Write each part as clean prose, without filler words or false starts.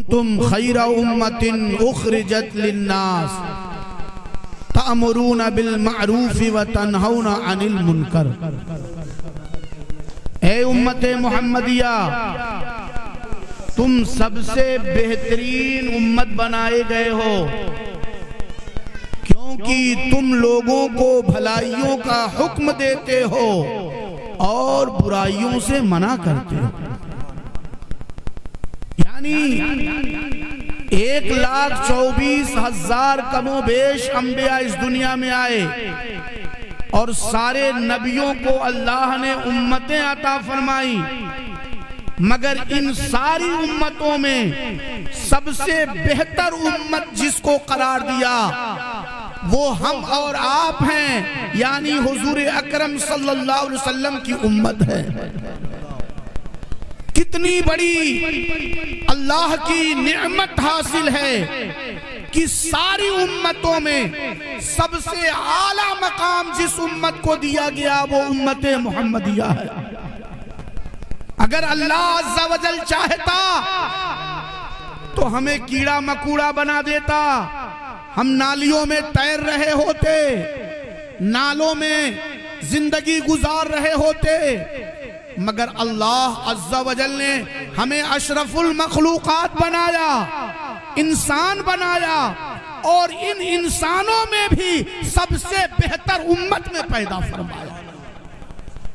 कुंतुम Khaira उम्मतिन उखरिजत लिन्नास तअमुरूना bill मारूफ व तनहौना अनिल मुनकर। ए उम्मते मुहम्मदिया, तुम सबसे बेहतरीन उम्मत बनाए गए हो, क्योंकि तुम लोगों को भलाइयों का हुक्म देते हो और बुराइयों से मना करते हो। यानी 1,24,000 कमोबेश अंबिया इस दुनिया में आए और सारे नबियों को अल्लाह ने उम्मतें अता फरमाई, मगर इन सारी उम्मतों में सबसे बेहतर उम्मत जिसको करार दिया वो हम और आप हैं, यानी हुजूर अकरम सल्लल्लाहु अलैहि वसल्लम की उम्मत है। कितनी बड़ी अल्लाह की नेमत हासिल है कि सारी उम्मतों में सबसे आला मकाम जिस उम्मत को दिया गया वो उम्मत मुहम्मदिया है। अगर अल्लाह अज़्ज़ा वजल चाहता तो हमें कीड़ा मकोड़ा बना देता, हम नालियों में तैर रहे होते, नालों में जिंदगी गुजार रहे होते, मगर अल्लाह अज़्ज़ा वजल ने हमें अशरफुल मखलूकात बनाया, इंसान बनाया और इन इंसानों में भी सबसे बेहतर उम्मत में पैदा फरमाया।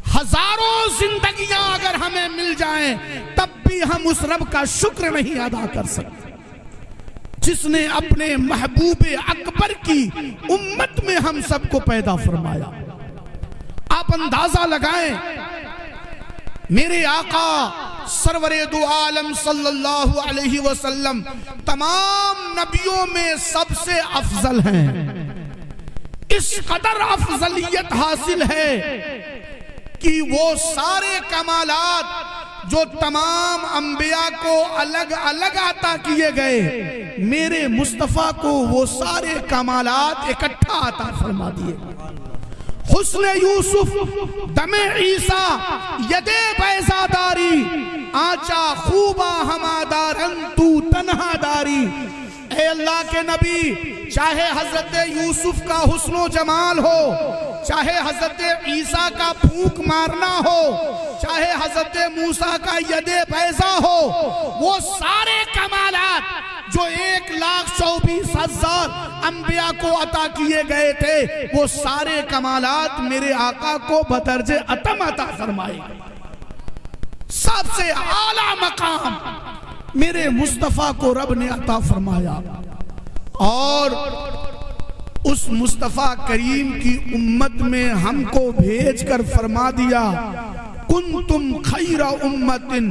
हजारों जिंदगियां अगर हमें मिल जाएं तब भी हम उस रब का शुक्र नहीं अदा कर सकते जिसने अपने महबूब अकबर की उम्मत में हम सबको पैदा फरमाया। आप अंदाजा लगाएं, मेरे आका सरवरे दो आलम सल्लल्लाहु अलैहि वसल्लम तमाम नबियों में सबसे अफजल हैं। इस कदर अफजलियत हासिल है कि वो सारे कमालात जो तमाम अंबिया को अलग अलग अता किए गए, मेरे मुस्तफ़ा को वो सारे कमालात इकट्ठा अता फरमा दिए। हुस्न यूसुफ, दमे ईसा, यदे बैज़ादारी, आचा खूबा हमादारन तू तन्हादारी। ए अल्लाह के नबी, चाहे हजरत यूसुफ का हुस्नो जमाल हो, चाहे हजरत ईसा का फूंक मारना हो, चाहे हजरत मूसा का यदे बैज़ा हो, वो सारे कमालात जो 1,24,000 अंबिया को अता किए गए थे, वो सारे कमालात मेरे आका को बदर्जे अतम अता फरमाए। सबसे आला मकाम मेरे मुस्तफ़ा को रब ने अता फरमाया और उस मुस्तफ़ा करीम की उम्मत में हमको भेज कर फरमा दिया, कुंतुम खैरा उम्मतिन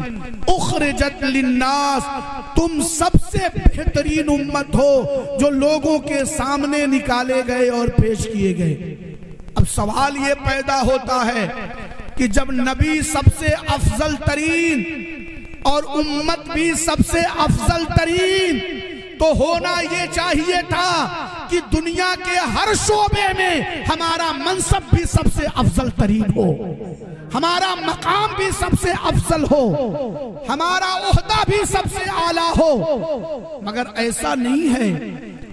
उखरिजत लिन्नास, तुम सबसे बेहतरीन उम्मत हो जो लोगों के सामने निकाले गए और पेश किए गए। अब सवाल ये पैदा होता है कि जब नबी सबसे अफजल तरीन और उम्मत भी सबसे अफजल तरीन, तो होना ये चाहिए था कि दुनिया के हर शोबे में हमारा मनसब भी सबसे अफजल तरीन हो, हमारा मकाम भी सबसे अफजल हो, हमारा ओहदा भी सबसे आला हो। मगर ऐसा नहीं है।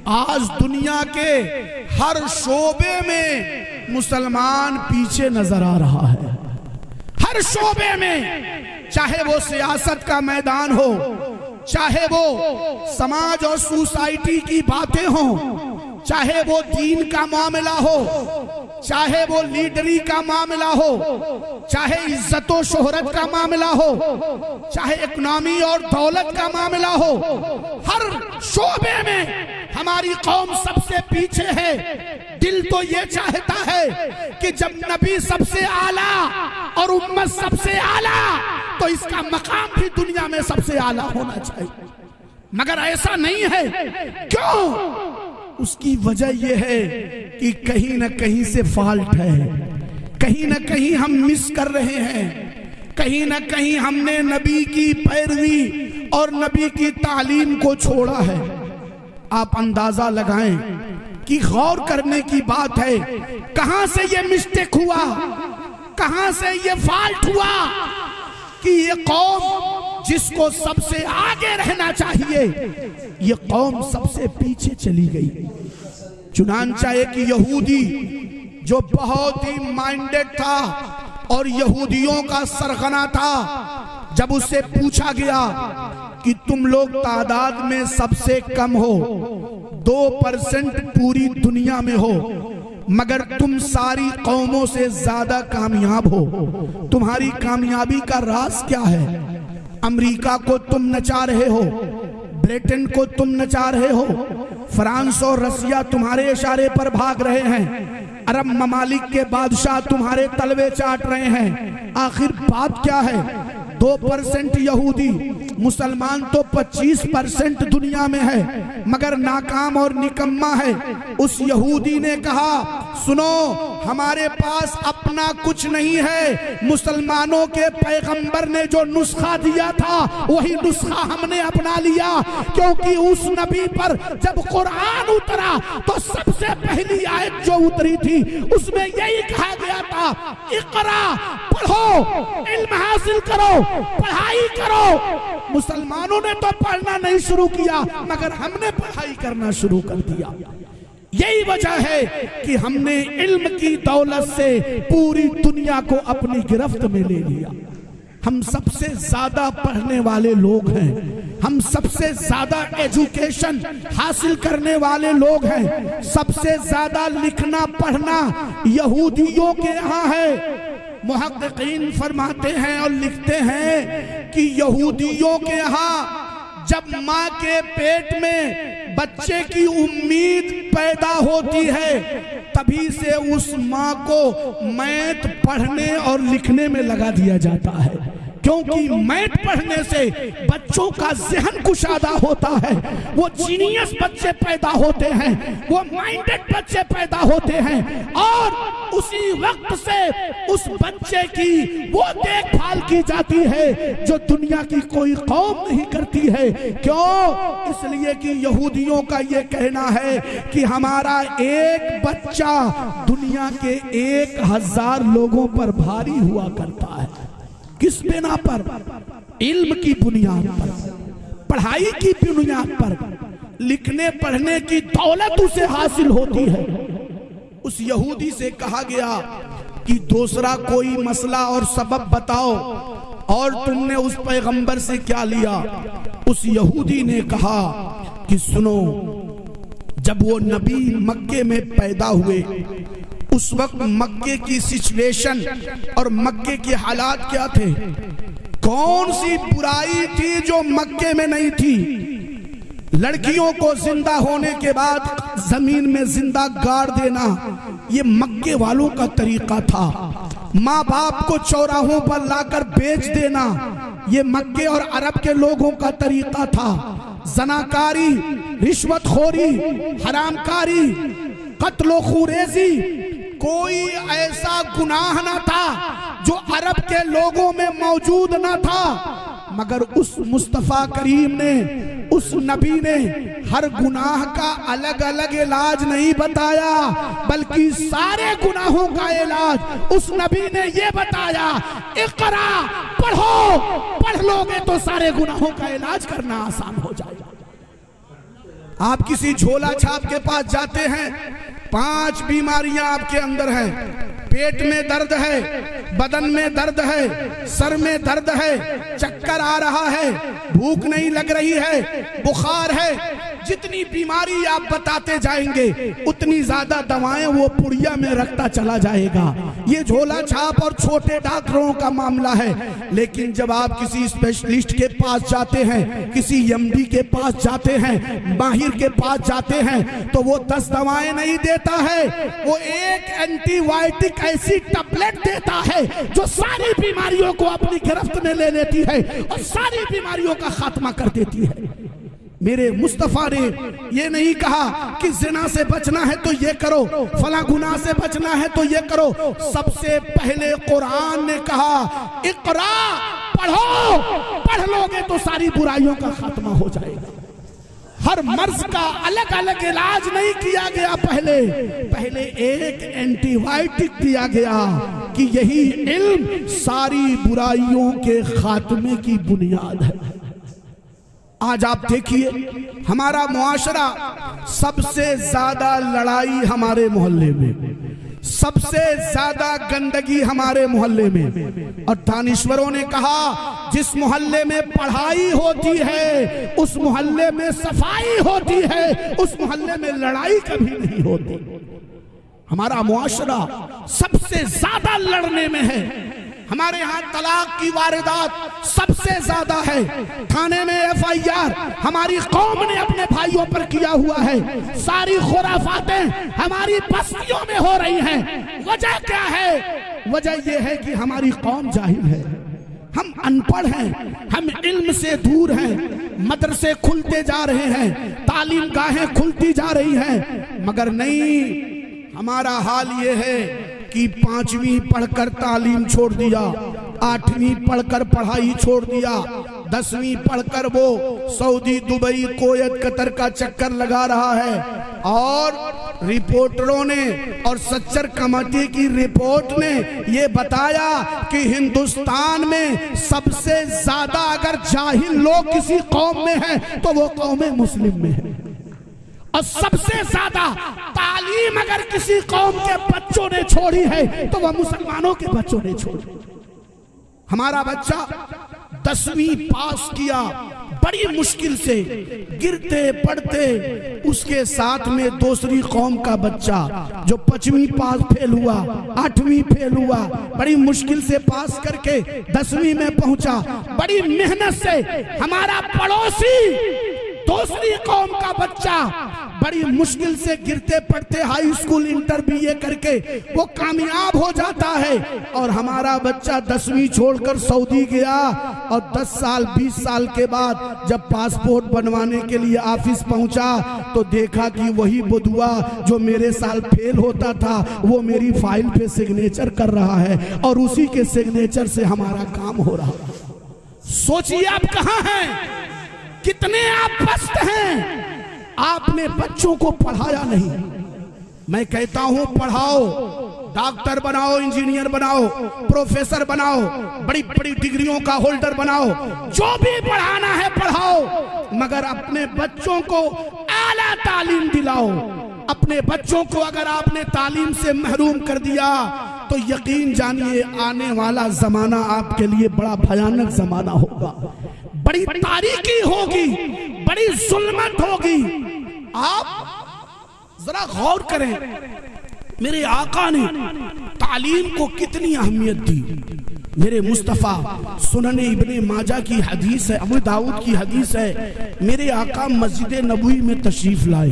आज दुनिया के हर शोबे में मुसलमान पीछे नजर आ रहा है, हर शोबे में, चाहे वो सियासत का मैदान हो, चाहे वो समाज और सोसाइटी की बातें हों, चाहे वो दीन का मामला हो, चाहे वो लीडरी का मामला हो, चाहे इज्जत और शोहरत का मामला हो, चाहे इकोनॉमी और दौलत का मामला हो, हर शोबे में हमारी कौम सबसे पीछे है। दिल तो ये चाहता है कि जब नबी सबसे आला और उम्मत सबसे आला, तो इसका मकाम भी दुनिया में सबसे आला होना चाहिए, मगर ऐसा नहीं है। क्यों? उसकी वजह यह है कि कहीं ना कहीं से फॉल्ट है, कहीं ना कहीं हम मिस कर रहे हैं, कहीं ना कहीं हमने नबी की पैरवी और नबी की तालीम को छोड़ा है। आप अंदाजा लगाएं कि गौर करने की बात है, कहां से ये मिस्टेक हुआ, कहां से ये फॉल्ट हुआ कि ये कौम जिसको सबसे आगे रहना चाहिए, ये कौम सबसे पीछे चली गई। चुनांचा एक यहूदी जो बहुत ही माइंडेड था और यहूदियों का सरगना था, जब उससे पूछा गया कि तुम लोग तादाद में सबसे कम हो, 2% पूरी दुनिया में हो, मगर तुम सारी कौमों से ज्यादा कामयाब हो, तुम्हारी कामयाबी का राज क्या है? अमेरिका को तुम नचा रहे हो, ब्रिटेन को तुम नचा रहे हो, फ्रांस और रसिया तुम्हारे इशारे पर भाग रहे हैं, अरब ममालिक के बादशाह तुम्हारे तलवे चाट रहे हैं, आखिर बात क्या है? 2% यहूदी, मुसलमान तो 25% दुनिया में है, मगर नाकाम और निकम्मा है। उस यहूदी ने कहा, सुनो, हमारे पास अपना कुछ नहीं है, मुसलमानों के पैगंबर ने जो नुस्खा दिया था वही नुस्खा हमने अपना लिया, क्योंकि उस नबी पर जब कुरान उतरा तो सबसे पहली आयत जो उतरी थी उसमें यही कहा गया था, इकरा, पढ़ो, इल्म हासिल करो, पढ़ाई करो। मुसलमानों ने तो पढ़ना नहीं शुरू किया, मगर हमने पढ़ाई करना शुरू कर दिया। यही वजह है कि हमने इल्म की दौलत से पूरी दुनिया को अपनी गिरफ्त में ले लिया। हम सबसे ज्यादा पढ़ने वाले लोग हैं, हम सबसे ज्यादा एजुकेशन हासिल करने वाले लोग हैं, सबसे ज्यादा लिखना पढ़ना यहूदियों के यहाँ है। मुहक्किकीन फरमाते हैं और लिखते हैं कि यहूदियों के यहाँ जब माँ के पेट में बच्चे की उम्मीद पैदा होती है, तभी से उस माँ को मैथ पढ़ने और लिखने में लगा दिया जाता है, क्योंकि मैथ पढ़ने से बच्चों का ज़हन कुशादा होता है, वो जीनियस बच्चे पैदा होते हैं, वो माइंडेड बच्चे पैदा होते हैं, और उसी वक्त से उस बच्चे की वो देखभाल की जाती है जो दुनिया की कोई कौम नहीं करती है। क्यों? इसलिए कि यहूदियों का ये कहना है कि हमारा एक बच्चा दुनिया के 1000 लोगों पर भारी हुआ करता है। किस बिना पर? इल्म की बुनियाद पर, पढ़ाई की बुनियाद पर, लिखने पढ़ने की दौलत उसे हासिल होती है। उस यहूदी से कहा गया कि दूसरा कोई मसला और सबब बताओ, और तुमने उस पैगंबर से क्या लिया? उस यहूदी ने कहा कि सुनो, जब वो नबी मक्के में पैदा हुए उस वक्त मक्के की सिचुएशन और मक्के के हालात क्या थे? कौन सी बुराई थी जो मक्के में नहीं थी? लड़कियों को जिंदा होने के बाद जमीन में जिंदा गाड़ देना ये मक्के वालों का तरीका था। माँ बाप को चौराहों पर लाकर बेच देना ये मक्के और अरब के लोगों का तरीका था। जनाकारी, रिश्वतखोरी, हरामकारी, कत्लो खुरेजी, कोई ऐसा गुनाह ना था जो अरब के लोगों में मौजूद ना था, मगर उस मुस्तफा करीम ने, उस नबी ने हर गुनाह का अलग अलग इलाज नहीं बताया, बल्कि सारे गुनाहों का इलाज उस नबी ने ये बताया, इकरा, पढ़ो, पढ़ लोगे तो सारे गुनाहों का इलाज करना आसान हो जाएगा। आप किसी झोला छाप के पास जाते हैं, 5 बीमारियां आपके अंदर हैं, पेट में दर्द है, बदन में दर्द है, सर में दर्द है, चक्कर आ रहा है, भूख नहीं लग रही है, बुखार है, जितनी बीमारी आप बताते जाएंगे उतनी ज्यादा दवाएं वो पुड़िया में रखता चला जाएगा। ये झोला छाप और छोटे डॉक्टरों का मामला है। लेकिन जब आप किसी स्पेशलिस्ट के पास जाते हैं, किसी एमडी के पास जाते हैं, माहिर के पास जाते हैं, तो वो 10 दवाएं नहीं देता है, वो एक एंटीबायोटिक ऐसी टैबलेट देता है जो सारी बीमारियों को अपनी गिरफ्त में ले लेती है और सारी बीमारियों का खात्मा कर देती है। मेरे मुस्तफा ने ये नहीं कहा कि जिना से बचना है तो ये करो, फला गुनाह से बचना है तो ये करो। सबसे पहले कुरान ने कहा, इकरा, पढ़ो, पढ़ लोगे तो सारी बुराइयों का खात्मा हो जाएगा। हर मर्ज का अलग अलग इलाज नहीं किया गया, पहले एक एंटीबायोटिक दिया गया कि यही इल्म सारी बुराइयों के खात्मे की बुनियाद है। आज आप देखिए हमारा मुआशरा, सबसे ज्यादा लड़ाई हमारे मोहल्ले में, सबसे ज्यादा गंदगी हमारे मोहल्ले में। और दानिश्वरों ने कहा जिस मोहल्ले में पढ़ाई होती है उस मोहल्ले में सफाई होती है, उस मोहल्ले में लड़ाई कभी नहीं होती। हमारा मुआशरा सबसे ज्यादा लड़ने में है। हमारे यहाँ तलाक की वारदात सबसे ज्यादा है। थाने में FIR हमारी कौम ने अपने भाइयों पर किया हुआ है। सारी खुराफातें हमारी बस्तियों में हो रही हैं। वजह क्या है? वजह यह है कि हमारी कौम जाहिल है, हम अनपढ़ हैं, हम इल्म से दूर हैं। मदरसे खुलते जा रहे हैं, तालीम गाहें खुलती जा रही हैं, मगर नहीं, हमारा हाल ये है कि 5वीं पढ़कर तालीम छोड़ दिया, 8वीं पढ़कर पढ़ाई छोड़ दिया, 10वीं पढ़कर वो सऊदी, दुबई, कुवैत, कतर का चक्कर लगा रहा है। और रिपोर्टरों ने और सच्चर कमेटी की रिपोर्ट ने ये बताया कि हिंदुस्तान में सबसे ज्यादा अगर जाहिल लोग किसी कौम में हैं तो वो कौम मुस्लिम में है, और सबसे ज्यादा तालीम अगर किसी कौम के बच्चों ने छोड़ी है तो वह मुसलमानों के बच्चों ने छोड़ी। हमारा बच्चा 10वीं पास किया बड़ी मुश्किल से, गिरते पड़ते, उसके साथ में दूसरी कौम का बच्चा जो 5वीं पास फेल हुआ, 8वीं फेल हुआ, बड़ी मुश्किल से पास करके 10वीं में पहुंचा। बड़ी मेहनत से हमारा पड़ोसी दूसरी कौम का बच्चा बड़ी मुश्किल से गिरते पड़ते हाई स्कूल, इंटर, BA करके वो कामयाब हो जाता है। और हमारा बच्चा 10वीं छोड़कर सऊदी गया और 10 साल 20 साल के बाद जब पासपोर्ट बनवाने के लिए ऑफिस पहुंचा तो देखा कि वही बुधुआ जो मेरे साल फेल होता था वो मेरी फाइल पे सिग्नेचर कर रहा है और उसी के सिग्नेचर से हमारा काम हो रहा है। सोचिए आप कहां हैं, कितने आप पस्त हैं। आपने बच्चों को पढ़ाया नहीं। मैं कहता हूं पढ़ाओ, डॉक्टर बनाओ, इंजीनियर बनाओ, प्रोफेसर बनाओ, बड़ी बड़ी डिग्रियों का होल्डर बनाओ, जो भी पढ़ाना है पढ़ाओ, मगर अपने बच्चों को आला तालीम दिलाओ। अपने बच्चों को अगर आपने तालीम से महरूम कर दिया तो यकीन जानिए आने वाला जमाना आपके लिए बड़ा भयानक जमाना होगा, बड़ी तारीकी होगी, बड़ी जुल्मत होगी। आप जरा गौर करें, मेरे आका ने तालीम को कितनी अहमियत दी। मेरे मुस्तफ़ा सुनन इब्ने माजा की हदीस है, अबू दाऊद की हदीस है, मेरे आका मस्जिद नबवी में तशरीफ लाए,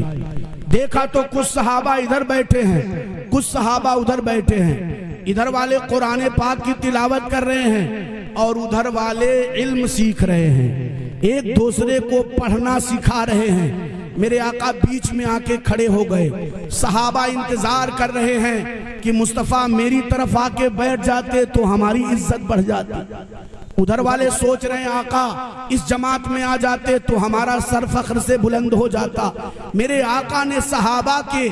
देखा तो कुछ सहाबा इधर बैठे हैं, कुछ सहाबा उधर बैठे हैं। इधर वाले कुरान पाक की तिलावत कर रहे हैं और उधर वाले इल्म सीख रहे हैं, एक दूसरे को पढ़ना सिखा रहे हैं। मेरे आका बीच में आके खड़े हो गए। सहाबा इंतजार कर रहे हैं कि मुस्तफ़ा मेरी तरफ आके बैठ जाते तो हमारी इज्जत बढ़ जाती। उधर वाले सोच रहे हैं आका इस जमात में आ जाते तो हमारा सर फख्र से बुलंद हो जाता। मेरे आका ने सहाबा के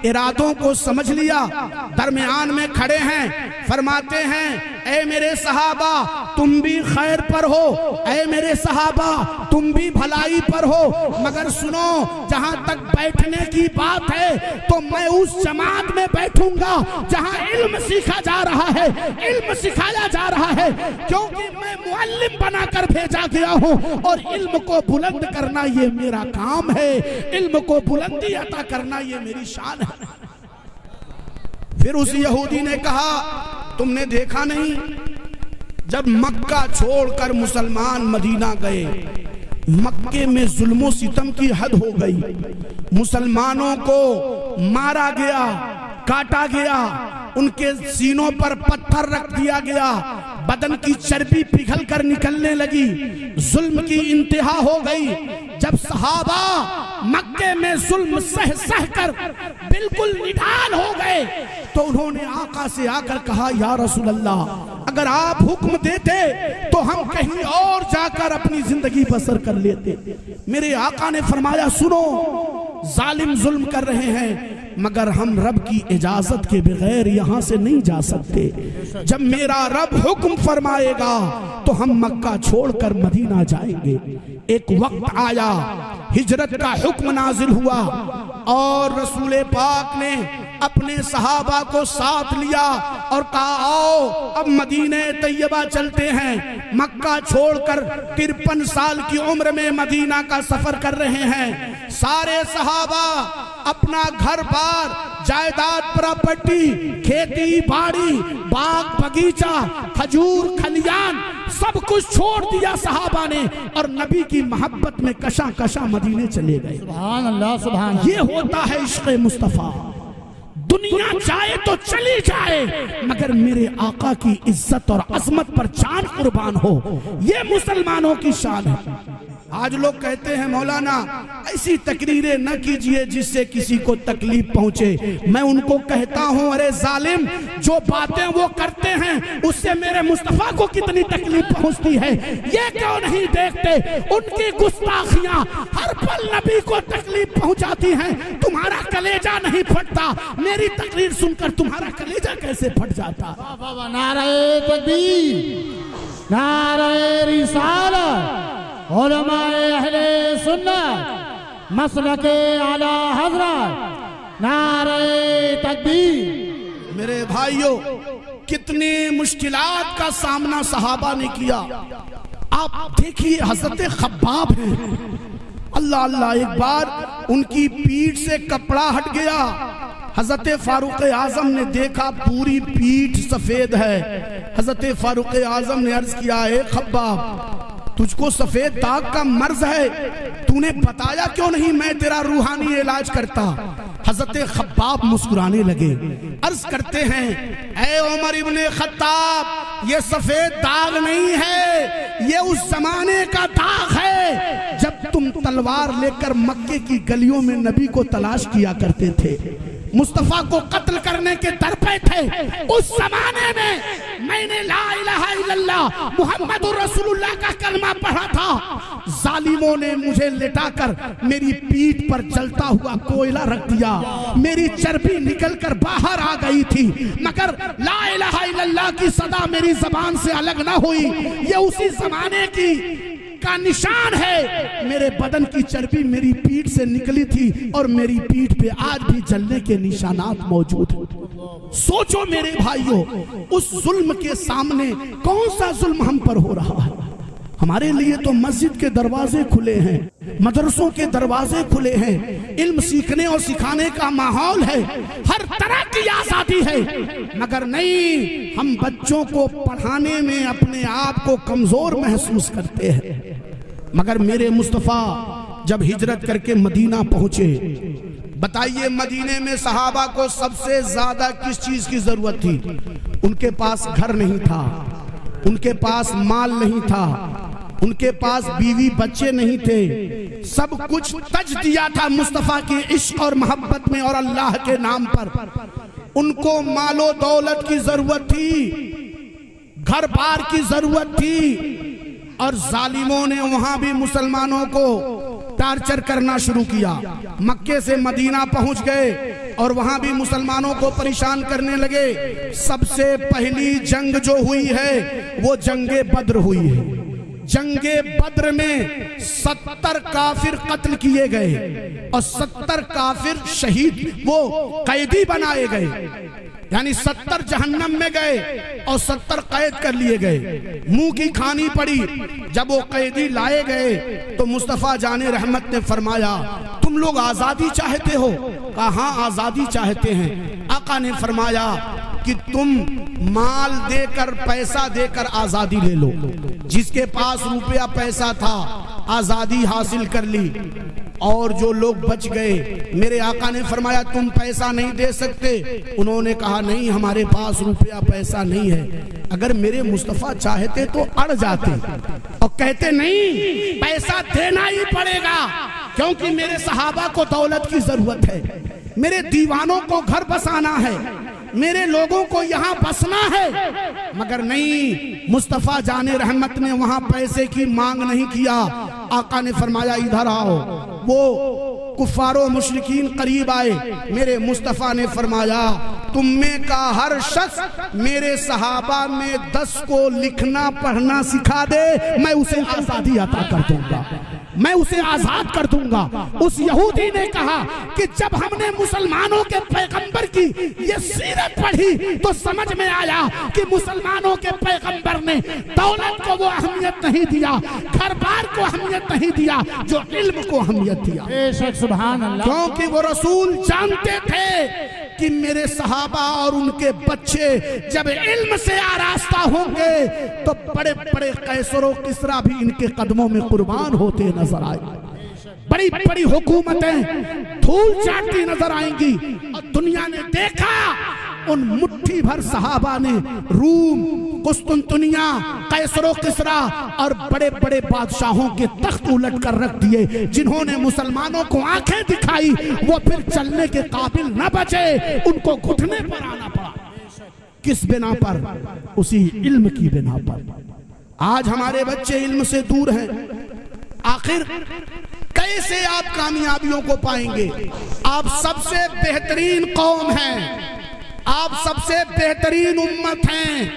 इरादों को समझ लिया, दरमियान में खड़े हैं, फरमाते हैं ऐ मेरे सहाबा तुम भी खैर पर हो, ऐ मेरे सहाबा तुम भी भलाई पर हो, मगर सुनो जहां तक बैठने की बात है तो मैं उस जमात में बैठूंगा जहां इल्म सीखा जा रहा है, इल्म सिखाया जा रहा है, क्योंकि मैं मुअल्लिम बनाकर भेजा गया हूं और इल्म को बुलंद करना ये मेरा काम है, इल्म को बुलंदी अता करना ये मेरी शान है। फिर उस यहूदी ने कहा तुमने देखा नहीं, जब मक्का छोड़कर मुसलमान मदीना गए, मक्के में जुल्मो सितम की हद हो गई, मुसलमानों को मारा गया, काटा गया, उनके सीनों पर पत्थर रख दिया गया, बदन की चर्बी पिघल कर निकलने लगी, जुल्म की इंतहा हो गई। जब सहाबा मक्के में जुल्म सह सह कर बिल्कुल निढाल हो गए तो उन्होंने आका से आकर कहा या रसूल अल्लाह अगर आप हुक्म देते तो हम कहीं और जाकर अपनी जिंदगी बसर कर लेते। मेरे आका ने फरमाया सुनो, जालिम जुल्म कर रहे हैं, मगर हम रब की इजाजत के बगैर यहाँ से नहीं जा सकते। जब मेरा रब हुक्म फरमाएगा तो हम मक्का छोड़कर मदीना जाएंगे। एक वक्त आया, हिजरत का हुक्म नाजिल हुआ और रसूल पाक ने अपने सहाबा को साथ लिया और कहा आओ अब मदीने तैयबा चलते हैं। मक्का छोड़कर 53 साल की उम्र में मदीना का सफर कर रहे हैं। सारे सहाबा अपना घर बार, जायदाद, प्रॉपर्टी, खेती बाड़ी, बाग बगीचा, खजूर खलियान सब कुछ छोड़ दिया सहाबा ने और नबी की मोहब्बत में कशा कशा मदीने चले गए। सुभान अल्लाह, सुभान अल्लाह। ये होता है इश्क़ मुस्तफ़ा। दुनिया चाहे तो चली जाए मगर मेरे आका की इज्जत और अजमत पर जान कुर्बान हो, ये मुसलमानों की शान है। आज लोग कहते हैं मौलाना ऐसी तकरीरें न कीजिए जिससे किसी को तकलीफ पहुंचे। मैं उनको कहता हूं अरे जालिम, जो बातें वो करते हैं उससे मेरे मुस्तफा को कितनी तकलीफ पहुंचती है, ये क्यों नहीं देखते? उनकी गुस्ताखियां हर पल नबी को तकलीफ पहुंचाती हैं। तुम्हारा कलेजा नहीं फटता, मेरी तकरीर सुनकर तुम्हारा कलेजा कैसे फट जाता? नारे तकबीर, नारे रिसालत, उलमाए अहले सुन्नत, मसलके आला हज़रत, नारे तकबीर। मेरे भाइयों, कितनी मुश्किलात का सामना सहाबा ने किया। आप देखिए हज़रत खब्बाब हैं, अल्लाह अल्लाह, एक बार उनकी पीठ से कपड़ा हट गया। हजरत फारूक आजम ने देखा पूरी पीठ सफेद है। हजरत फारूक आजम ने अर्ज किया है खब्बाब, तुझको सफेद दाग का मर्ज है, तूने बताया क्यों नहीं? मैं तेरा रूहानी इलाज करता। हजरत खब्बाब मुस्कुराने लगे, अर्ज करते हैं ऐ उमर इब्ने खत्ताब, ये सफेद दाग नहीं है, ये उस जमाने का दाग है जब तुम तलवार लेकर मक्के की गलियों में नबी को तलाश किया करते थे, मुस्तफा को कत्ल करने के दर पे थे। उस जमाने में मैंने ला इलाहा इल्लल्लाह मुहम्मदुर रसूलुल्लाह का कलमा पढ़ा था। जालिमों ने मुझे लिटाकर मेरी पीठ पर जलता हुआ कोयला रख दिया, मेरी चर्बी निकलकर बाहर आ गई थी, मगर ला इलाहा इल्लल्लाह की सदा मेरी जबान से अलग ना हुई। ये उसी जमाने की का निशान है। मेरे बदन की चर्बी मेरी पीठ से निकली थी और मेरी पीठ पे आज भी जलने के निशानात मौजूद हैं। सोचो मेरे भाइयों, उस जुल्म के सामने कौन सा जुल्म हम पर हो रहा है? हमारे लिए तो मस्जिद के दरवाजे खुले हैं, मदरसों के दरवाजे खुले हैं, इल्म सीखने और सिखाने का माहौल है, हर तरह की आजादी है, मगर नहीं, हम बच्चों को पढ़ाने में अपने आप को कमजोर महसूस करते हैं। मगर मेरे मुस्तफा जब हिजरत करके मदीना पहुंचे, बताइए मदीने में सहाबा को सबसे ज्यादा किस चीज की जरूरत थी? उनके पास घर नहीं था, उनके पास माल नहीं था, उनके पास बीवी बच्चे नहीं थे, सब कुछ तज दिया था मुस्तफा के इश्क और मोहब्बत में और अल्लाह के नाम पर। उनको मालो दौलत की जरूरत थी, घर बार की जरूरत थी, और जालिमों ने वहां भी मुसलमानों को टार्चर करना शुरू किया। मक्के से मदीना पहुंच गए और वहां भी मुसलमानों को परेशान करने लगे। सबसे पहली जंग जो हुई है वो जंगे बद्र हुई है। जंगे बद्र में 70 काफिर कत्ल किए गए और 70 काफिर शहीद वो कैदी बनाए गए, यानी 70 जहन्नम में गए और 70 कैद कर लिए गए। मुंह की खानी पड़ी। जब वो कैदी लाए गए तो मुस्तफा जाने रहमत ने फरमाया, तुम लोग आजादी चाहते हो? कहा हाँ आजादी चाहते हैं। आका ने फरमाया कि तुम माल देकर, पैसा देकर आजादी ले लो। जिसके पास रुपया पैसा था आजादी हासिल कर ली, और जो लोग बच गए, मेरे आका ने फरमाया तुम पैसा नहीं दे सकते। उन्होंने कहा नहीं, हमारे पास रुपया पैसा नहीं है। अगर मेरे मुस्तफा चाहते तो अड़ जाते और कहते नहीं, पैसा देना ही पड़ेगा, क्योंकि मेरे सहाबा को दौलत की जरूरत है, मेरे दीवानों को घर बसाना है, मेरे लोगों को यहाँ बसना है। मगर नहीं, मुस्तफा जाने रहमत ने वहां पैसे की मांग नहीं किया। आका ने फरमाया इधर आओ। वो कुफारो मुशरिकीन करीब आए, मेरे मुस्तफ़ा ने फरमाया तुम में का हर शख्स मेरे सहाबा में 10 को लिखना पढ़ना सिखा दे, मैं उसे आजादी अता कर दूंगा, मैं उसे आजाद कर दूंगा। उस यहूदी ने कहा कि जब हमने मुसलमानों के पैगंबर की ये सीरत पढ़ी तो समझ में आया कि मुसलमानों के पैगंबर ने दौलत को वो अहमियत नहीं दिया, घर बार को अहमियत नहीं दिया जो इल्म को अहमियत दिया। बेशक सुभान अल्लाह। क्योंकि वो रसूल जानते थे कि मेरे सहाबा और उनके बच्चे जब इल्म से आरास्ता होंगे तो बड़े बड़े कैसरो किसरा भी इनके कदमों में कुर्बान होते नजर आए, बड़ी बड़ी हुकूमतें धूल चाटती नजर आएंगी। और दुनिया ने देखा उन मुट्ठी भर सहाबा ने रूम, कुस्तुनतुनिया, कैसरो किसरा और बड़े बड़े बादशाहों के तख्त उलट कर रख दिए। जिन्होंने मुसलमानों को आंखें दिखाई वो फिर चलने के काबिल न बचे, उनको घुटने पर आना पड़ा। किस बिना पर? उसी इल्म की बिना पर। आज हमारे बच्चे इल्म से दूर हैं। आखिर कैसे आप कामयाबियों को पाएंगे? आप सबसे बेहतरीन कौम हैं, आप सबसे बेहतरीन उम्मत हैं,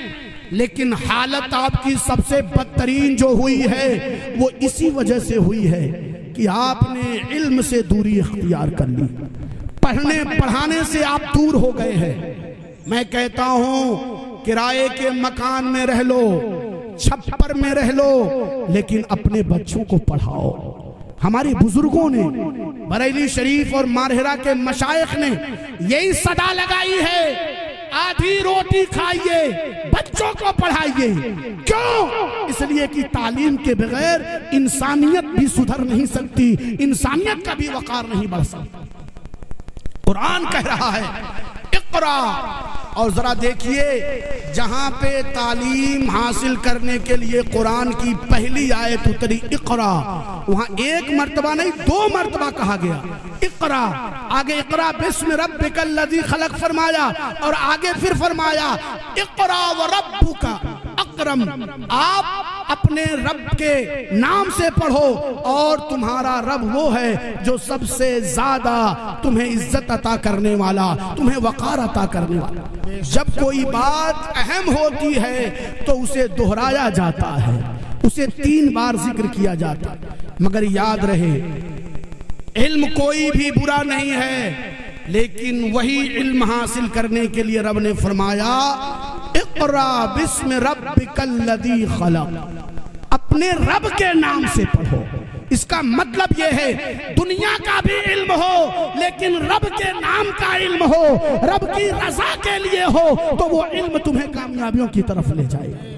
लेकिन हालत आपकी सबसे बदतरीन जो हुई है वो इसी वजह से हुई है कि आपने इल्म से दूरी इख्तियार कर ली, पढ़ने पढ़ाने से आप दूर हो गए हैं। मैं कहता हूं किराए के मकान में रह लो, छप्पर में रह लो, लेकिन अपने बच्चों को पढ़ाओ। हमारे बुजुर्गों ने, बरेली शरीफ और मारहरा के मशाइख ने यही सदा लगाई है, आधी रोटी खाइए, बच्चों को पढ़ाइए। क्यों? इसलिए कि तालीम के बगैर इंसानियत भी सुधर नहीं सकती, इंसानियत का भी वकार नहीं बढ़ सकता। कुरान कह रहा है इक़रा, और जरा देखिए जहां पे तालीम हासिल करने के लिए कुरान की पहली आयत उतरी इक़रा, वहां एक मर्तबा नहीं 2 मर्तबा कहा गया इक़रा। आगे इक़रा बिस्म रब्बिकल लज़ी खलक फरमाया और आगे फिर फरमाया इक़रा व रब्बुका अकरम, आप अपने रब के नाम से पढ़ो और तुम्हारा रब वो है जो सबसे ज्यादा तुम्हें इज्जत अता करने वाला, तुम्हें वकार अता करने वाला। जब कोई बात अहम होती है तो उसे दोहराया जाता है, उसे 3 बार जिक्र किया जाता है। मगर याद रहे इल्म कोई भी बुरा नहीं है, लेकिन वही इल्म हासिल करने के लिए रब ने फरमाया इक़रा बिस्म रब्बिकल लज़ी खलक, अपने रब के नाम से पढ़ो। इसका मतलब यह है दुनिया का भी इल्म हो लेकिन रब के नाम का इल्म हो, रब की रजा के लिए हो, तो वो इल्म तुम्हें कामयाबियों की तरफ ले जाए।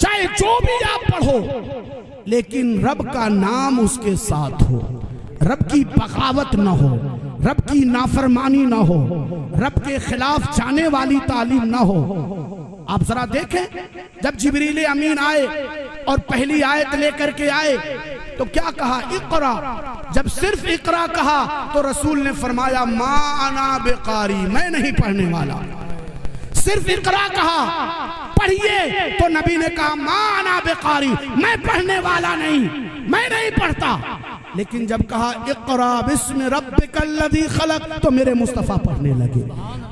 चाहे जो भी आप पढ़ो लेकिन रब का नाम उसके साथ हो, रब की बगावत न हो, रब की नाफरमानी ना हो, रब के खिलाफ जाने वाली तालीम ना हो। आप जरा देखें जब जिब्रील अमीन आए और पहली आयत लेकर के आए तो क्या कहा इक़रा। जब सिर्फ इक़रा कहा तो रसूल ने फरमाया मा अना बेकारी, मैं नहीं पढ़ने वाला। सिर्फ इक़रा कहा पढ़िए तो नबी ने कहा मा अना बेकारी, मैं पढ़ने वाला नहीं, मैं नहीं पढ़ता। लेकिन जब कहा इक़रा बिस्म रब्बिकल लज़ी खलक तो मेरे मुस्तफ़ा पढ़ने लगे।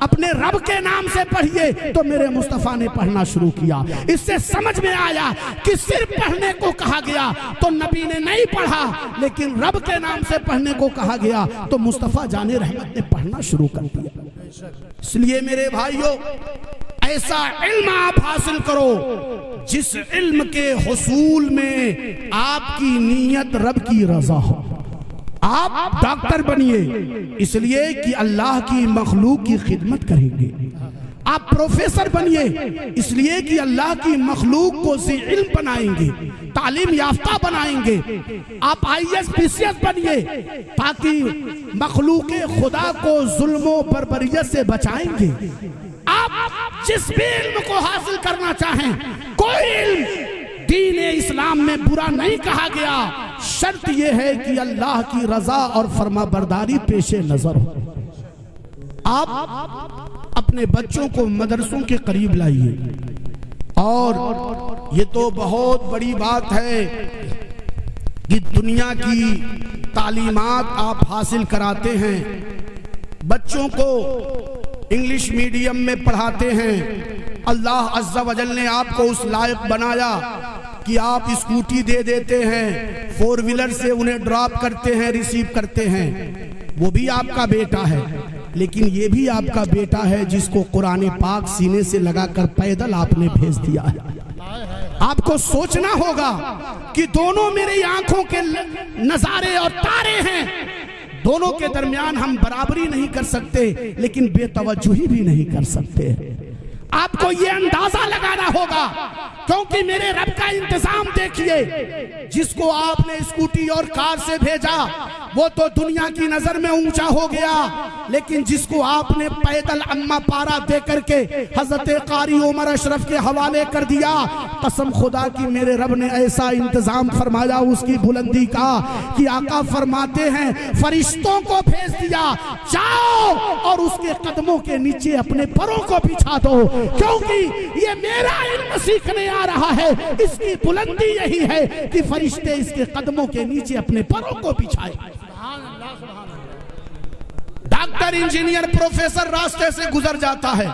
अपने रब के नाम से पढ़िए तो मेरे मुस्तफ़ा ने पढ़ना शुरू किया। इससे समझ में आया कि सिर्फ पढ़ने को कहा गया तो नबी ने नहीं पढ़ा, लेकिन रब के नाम से पढ़ने को कहा गया तो मुस्तफ़ा जाने रहमत ने पढ़ना शुरू कर दिया। इसलिए मेरे भाइयों ऐसा इल्म आप हासिल करो जिस इल्म के हुसूल में आपकी नीयत रब की रजा हो। आप डॉक्टर बनिए इसलिए कि अल्लाह की मखलूक की खिदमत करेंगे। आप प्रोफेसर बनिए इसलिए कि अल्लाह की मखलूक को ज़ी इल्म बनाएंगे, तालीम याफ्ता बनाएंगे। आप IAS PCS बनिए ताकि मखलूक खुदा को जुल्मों बर्बरियत से बचाएंगे। आप जिस भी इल्म को हासिल करना चाहें, कोई इल्म दीन इस्लाम में बुरा नहीं कहा गया, शर्त यह है कि अल्लाह की रजा और फरमाबरदारी पेशे नजर हो। आप अपने बच्चों को मदरसों के करीब लाइए। और ये तो बहुत बड़ी बात है कि दुनिया की तालीमात आप हासिल कराते हैं, बच्चों को इंग्लिश मीडियम में पढ़ाते हैं। अल्लाह अज़्ज़ा वजल ने आपको उस लायक बनाया कि आप स्कूटी दे देते हैं, 4 व्हीलर से उन्हें ड्रॉप करते हैं, रिसीव करते हैं। वो भी आपका बेटा है, लेकिन ये भी आपका बेटा है जिसको कुरान पाक सीने से लगाकर पैदल आपने भेज दिया है। आपको सोचना होगा कि दोनों मेरी आंखों के नजारे और तारे हैं, दोनों के दरमियान हम बराबरी नहीं कर सकते, लेकिन बेतवज्जुही भी नहीं कर सकते। आपको ये अंदाजा लगाना होगा, क्योंकि मेरे रब का इंतजाम देखिए। जिसको आपने स्कूटी और कार से भेजा वो तो दुनिया की नजर में ऊंचा हो गया, लेकिन जिसको आपने पैदल अम्मा पारा दे करके हजरत कारी उमर अशरफ के हवाले कर दिया, कसम खुदा की मेरे रब ने ऐसा इंतजाम फरमाया उसकी बुलंदी का कि आका फरमाते हैं फरिश्तों को भेज दिया, जाओ और उसके कदमों के नीचे अपने परों को बिछा दो, क्योंकि ये मेरा इल्म सीखने आ रहा है। इसकी बुलंदी यही है कि फरिश्ते इसके कदमों के नीचे अपने परों को बिछाए। डॉक्टर, इंजीनियर, प्रोफेसर रास्ते से गुजर जाता है,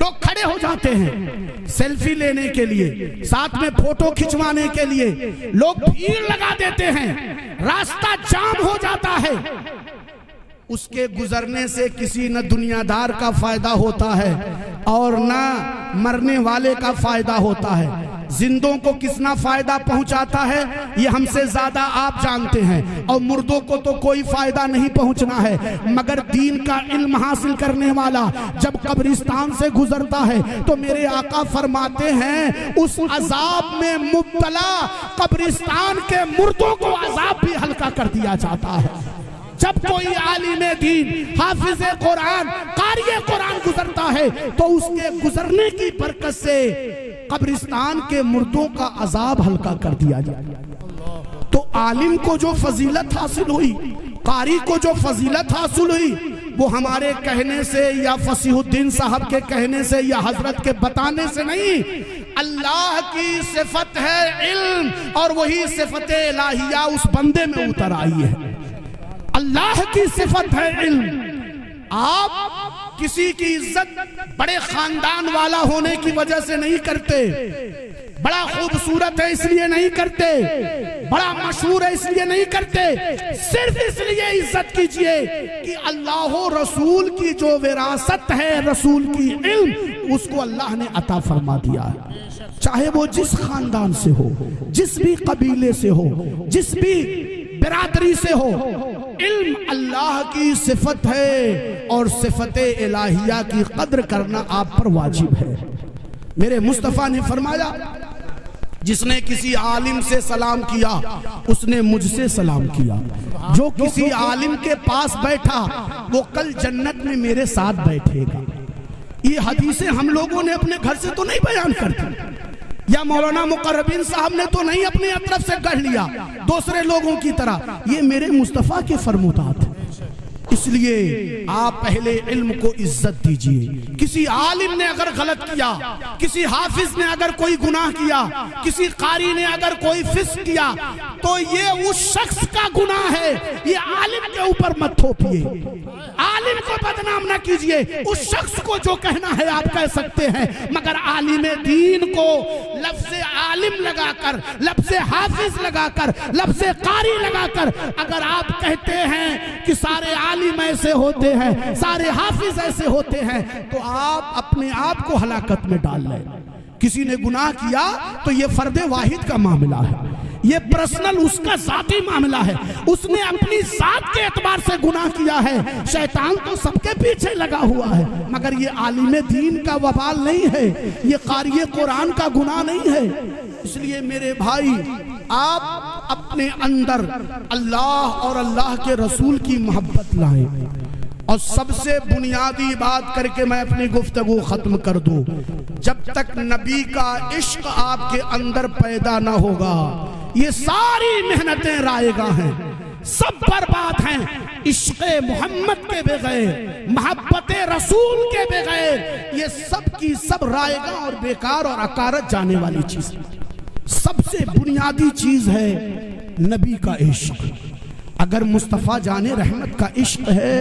लोग खड़े हो जाते हैं सेल्फी लेने के लिए, साथ में फोटो खिंचवाने के लिए, लोग भीड़ लगा देते हैं, रास्ता जाम हो जाता है। उसके गुजरने से किसी न दुनियादार का फायदा होता है और न मरने वाले का फायदा होता है। जिंदों को कितना फायदा पहुंचाता है ये हमसे ज्यादा आप जानते हैं, और मुर्दों को तो कोई फायदा नहीं पहुंचना है। मगर दीन का इल्म हासिल करने वाला जब कब्रिस्तान से गुजरता है तो मेरे आका फरमाते हैं उस अजाब में मुब्तला कब्रिस्तान के मुर्दों को अजाब भी हल्का कर दिया जाता है। जब कोई आलिम दीन, हाफिज कुरान, कारी कुरान गुजरता है तो उसके गुजरने की बरकत से कब्रिस्तान के मुर्दों का अजाब हल्का कर दिया जाए। तो आलिम को जो फजीलत हासिल हुई, कारी को जो फजीलत हासिल हुई, वो हमारे कहने से या फसीहुद्दीन साहब के कहने से या हजरत के बताने से नहीं, अल्लाह की सिफत है इल्म, और वही सिफत इलाहिया उस बंदे में उतर आई है। अल्लाह की सिफत है इल्म। आप किसी की इज्जत बड़े खानदान वाला होने की वजह से नहीं करते, बड़ा खूबसूरत है इसलिए नहीं करते, बड़ा मशहूर है इसलिए नहीं करते, सिर्फ इसलिए इज्जत कीजिए कि अल्लाह रसूल की जो विरासत है, रसूल की इल्म, उसको अल्लाह ने अता फरमा दिया है। चाहे वो जिस खानदान से हो, जिस भी कबीले से हो, जिस भी बिरादरी से हो, इल्म अल्लाह की सिफत है और सिफत इलाहिया की कद्र करना आप पर वाजिब है। मेरे मुस्तफ़ा ने फरमाया जिसने किसी आलिम से सलाम किया उसने मुझसे सलाम किया, जो किसी आलिम के पास बैठा वो कल जन्नत में मेरे साथ बैठेगा। ये हदीसें हम लोगों ने अपने घर से तो नहीं बयान करते, या मौलाना मुकर्रबीन साहब ने तो नहीं अपनी तरफ से गढ़ लिया दूसरे लोगों की तरह, ये मेरे मुस्तफ़ा के फरमुदात। इसलिए आप पहले इल्म को इज्जत दीजिए। किसी आलिम ने अगर गलत किया, किसी हाफिज ने अगर कोई गुनाह किया, किसी कारी ने अगर कोई फिस्क किया, तो ये उस शख्स का गुनाह है, ये आलिम के ऊपर मत थोपिए। आलिम को बदनाम ना कीजिए, उस शख्स को जो कहना है आप कह सकते हैं, मगर आलिम दीन को लफ्ज़ आलिम लगाकर, लफ्ज़ हाफिज लगाकर, लफ्ज़ कारी लगाकर अगर आप कहते हैं कि सारे आलिम ऐसे होते हैं, सारे हाफिज ऐसे होते हैं, तो आप अपने आप को हलाकत में डाल लें। किसी ने गुनाह किया तो ये फर्दे वाहिद का मामला है, ये पर्सनल उसका जाती मामला है, उसने अपनी जात के एतबार से गुनाह किया है। शैतान तो सबके पीछे लगा हुआ है, मगर ये आलिम दीन का वबाल नहीं है, ये कारी कुरान का गुनाह नहीं है। इसलिए मेरे भाई, आप अपने अंदर अल्लाह और अल्लाह के रसूल की मोहब्बत लाएं। और सबसे बुनियादी बात करके मैं अपनी गुफ्तगू खत्म कर दूं, जब तक नबी का इश्क आपके अंदर पैदा ना होगा, ये सारी मेहनतें रायगा हैं, सब बर्बाद हैं। इश्क़ मोहम्मद के बगैर, मोहब्बत रसूल के बगैर ये सब की सब रायगा और बेकार और अकारत जाने वाली चीज। सबसे बुनियादी चीज है नबी का इश्क। अगर मुस्तफ़ा जाने रहमत का इश्क है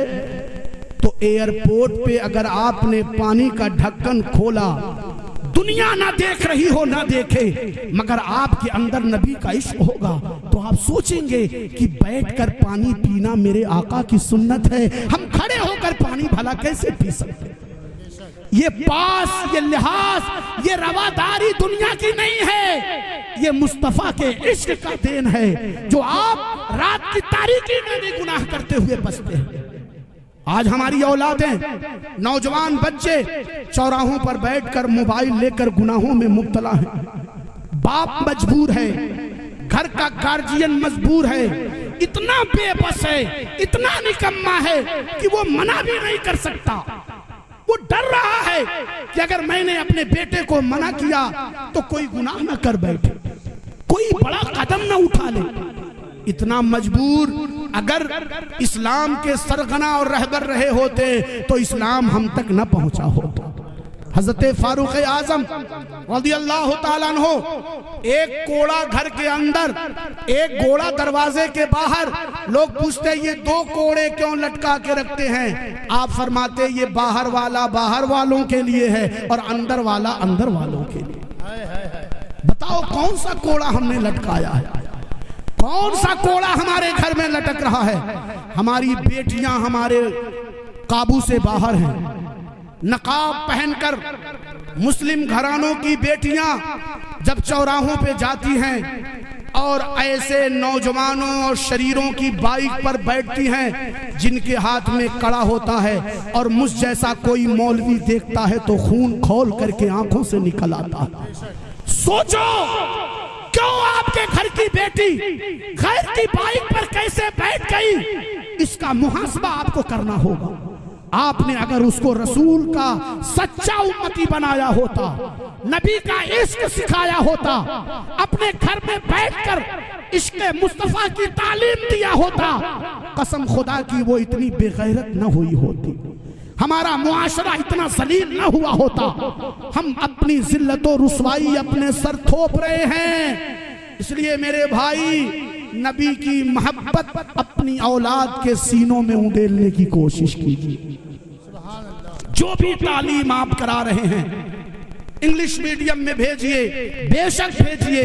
तो एयरपोर्ट पे अगर आपने पानी का ढक्कन खोला, दुनिया ना देख रही हो ना देखे, मगर आपके अंदर नबी का इश्क होगा तो आप सोचेंगे कि बैठकर पानी पीना मेरे आका की सुन्नत है, हम खड़े होकर पानी भला कैसे पी सकते। ये पास, ये लिहाज, ये रवादारी दुनिया की नहीं है, ये मुस्तफ़ा के इश्क का देन है जो आप रात की तारीकी में भी गुनाह करते हुए बचते हैं। आज हमारी औलादें, नौजवान बच्चे चौराहों पर बैठकर मोबाइल लेकर गुनाहों में मुब्तला हैं। बाप मजबूर है, घर का गार्जियन मजबूर है, इतना बेबस है, इतना निकम्मा है कि वो मना भी नहीं कर सकता। वो डर रहा है कि अगर मैंने अपने बेटे को मना किया तो कोई गुनाह ना कर बैठे, कोई बड़ा कदम ना उठा ले। इतना मजबूर, अगर इस्लाम के सरगना और रहबर रहे होते तो इस्लाम हम तक न पहुंचा होता। हजरत फारूक आजम रज़ियल्लाहु ताला अन्हु, एक कोड़ा घर के अंदर, एक घोड़ा दरवाजे के बाहर, लोग पूछते ये दो कोड़े क्यों लटका के रखते हैं? आप फरमाते ये बाहर वाला बाहर वालों के लिए है और अंदर वाला अंदर वालों के लिए। बताओ कौन सा कोड़ा हमने लटकाया है? कौन सा कोड़ा हमारे घर में लटक रहा है? हमारी बेटियां हमारे काबू से बाहर हैं। नकाब पहनकर मुस्लिम घरानों की बेटियां जब चौराहों पे जाती हैं और ऐसे नौजवानों और शरीरों की बाइक पर बैठती हैं जिनके हाथ में कड़ा होता है, और मुझ जैसा कोई मौलवी देखता है तो खून खौल करके आंखों से निकल आता है। सोचो क्यों आपके घर की बेटी गैर की बाइक पर कैसे बैठ गई? इसका मुहासबा आपको करना होगा। आपने अगर उसको रसूल का सच्चा उम्मती बनाया होता, नबी का इश्क सिखाया होता, अपने घर में बैठकर इश्क मुस्तफा की तालीम दिया होता, कसम खुदा की वो इतनी बेगैरत न हुई होती, हमारा मुआशरा इतना जलील न हुआ होता। हम अपनी जिल्लत और रुसवाई अपने सर थोप रहे हैं। इसलिए मेरे भाई, नबी की मोहब्बत अपनी औलाद के सीनों में उड़ेलने की कोशिश कीजिए। जो भी तालीम आप करा रहे हैं इंग्लिश मीडियम में भेजिए, बेशक भेजिए,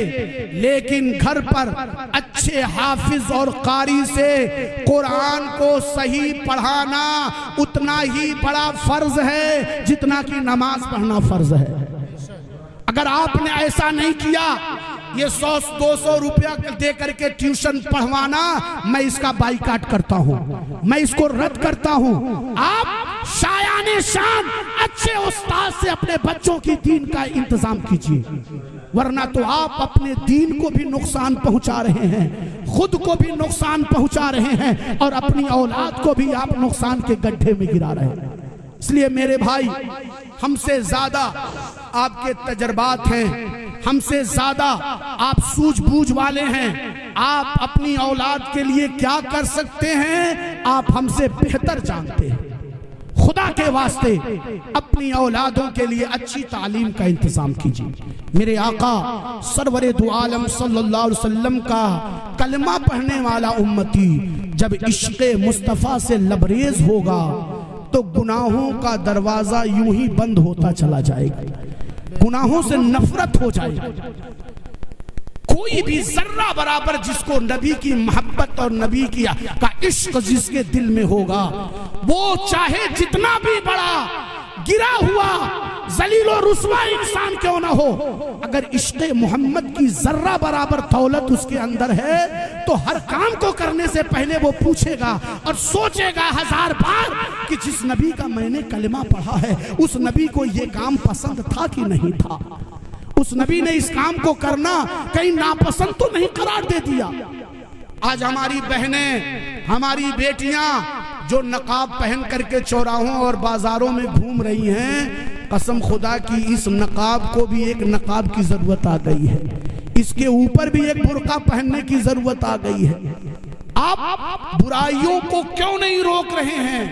लेकिन घर पर अच्छे हाफिज और कारी से कुरान को सही पढ़ाना उतना ही बड़ा फर्ज है जितना कि नमाज पढ़ना फर्ज है। अगर आपने ऐसा नहीं किया, ये 100-200 रुपया दे करके ट्यूशन पढ़वाना, मैं इसका बाइकाट करता हूँ, मैं इसको रद्द करता हूँ। आप शायाने शान अच्छे उस्ताद से अपने बच्चों की दीन का इंतजाम कीजिए, वरना तो आप अपने दीन को भी नुकसान पहुंचा रहे हैं, खुद को भी नुकसान पहुंचा रहे हैं और अपनी औलाद को भी आप नुकसान के गड्ढे में गिरा रहे हैं। इसलिए मेरे भाई, हमसे ज्यादा आपके तजर्बात हैं, हमसे ज्यादा आप सूझबूझ वाले हैं। आप अपनी औलाद के लिए क्या कर सकते हैं आप हमसे बेहतर जानते हैं। खुदा के वास्ते अपनी औलादों के लिए अच्छी तालीम का इंतजाम कीजिए। मेरे आका सरवरे दो आलम सल्लल्लाहु अलैहि वसल्लम का कलमा पढ़ने वाला उम्मती जब इश्क़े मुस्तफ़ा से लबरेज होगा तो गुनाहों का दरवाजा यूं ही बंद होता चला जाएगा, गुनाहों से नफरत हो जाएगी। कोई भी जर्रा बराबर जिसको नबी की मोहब्बत और नबी की का इश्क जिसके दिल में होगा, वो चाहे जितना भी बड़ा गिरा हुआ जलील और रुस्वा इंसान क्यों ना हो, अगर इश्क़ मोहम्मद की जर्रा बराबर दौलत उसके अंदर है तो हर काम को करने से पहले वो पूछेगा और सोचेगा 1000 बार कि जिस नबी का मैंने कलिमा पढ़ा है उस नबी को ये काम पसंद था कि नहीं था, उस नबी ने इस काम को करना कहीं नापसंद तो नहीं करार दे दिया। आज हमारी बहनें, हमारी बेटियां जो नकाब पहन करके चौराहों और बाजारों में घूम रही हैं, कसम खुदा की इस नकाब को भी एक नकाब की जरूरत आ गई है, इसके ऊपर भी एक बुर्का पहनने की जरूरत आ गई है। आप बुराइयों को क्यों नहीं रोक रहे हैं?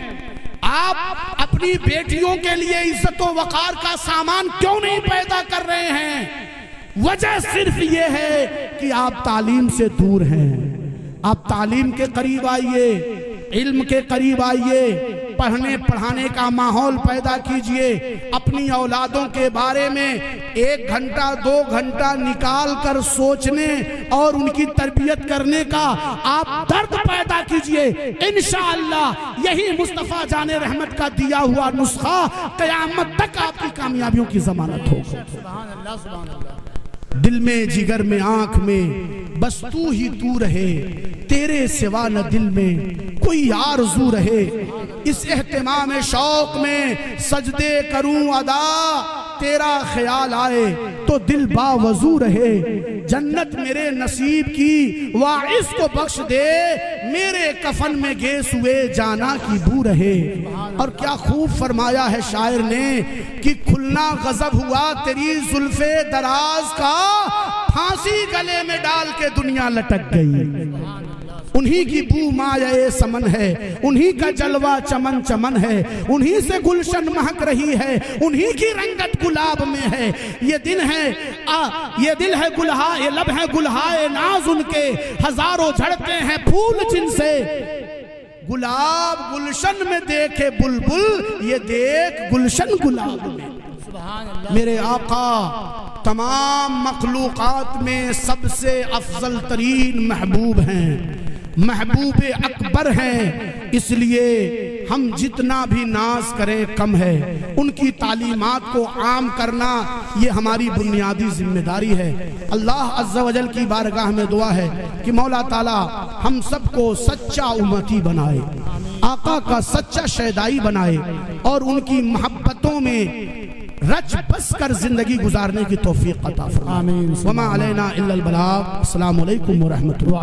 आप अपनी बेटियों के लिए इज्जत व वकार का सामान क्यों नहीं पैदा कर रहे हैं? वजह सिर्फ ये है कि आप तालीम से दूर हैं, आप तालीम के करीब आइए, इल्म के करीब आइए, पढ़ने पढ़ाने का माहौल पैदा कीजिए। अपनी औलादों के बारे में 1 घंटा 2 घंटा निकाल कर सोचने और उनकी तरबियत करने का आप दर्द पैदा कीजिए। इंशाअल्लाह यही मुस्तफ़ा जाने रहमत का दिया हुआ नुस्खा क़यामत तक आपकी कामयाबियों की जमानत होगा। दिल में, जिगर में, आंख में बस तू ही तू रहे, तेरे सिवा न दिल में कोई आरज़ू रहे। इस एहतिमाम शौक में सजदे करूं अदा, तेरा ख्याल आए तो दिल बावजू रहे। जन्नत मेरे नसीब की वाइस को बख्श दे, मेरे कफन में गेस हुए जाना की बू रहे। और क्या खूब फरमाया है शायर ने कि खुलना गजब हुआ तेरी जुल्फे दराज का, फांसी गले में डाल के दुनिया लटक गई। उन्हीं की बू माये समन है, उन्हीं का जलवा चमन चमन है, उन्हीं से गुलशन महक रही है, उन्हीं की रंगत गुलाब में है। ये दिन है ये दिल है गुलहा, ये लब है गुलहाए नाज उनके, हजारों झड़ते हैं फूल जिनसे। गुलाब गुलशन में देखे बुलबुल, ये देख गुलशन गुलाब में। मेरे आका तमाम मखलूकात में सबसे अफजल तरीन महबूब हैं, महबूब अकबर हैं। इसलिए हम जितना भी नाज करें कम है। उनकी तालीमात को आम करना ये हमारी बुनियादी जिम्मेदारी है। अल्लाह अज़्ज़ा वजल की बारगाह में दुआ है कि मौला ताला हम सबको सच्चा उम्मती बनाए, आका का सच्चा शैदाई बनाए और उनकी मोहब्बतों में रच बस कर जिंदगी गुजारने की तौफीक अता फरमाए। आमीन। वमा अलैना इल्लल बलाग। अस्सलामु अलैकुम व रहमतुल्लाह।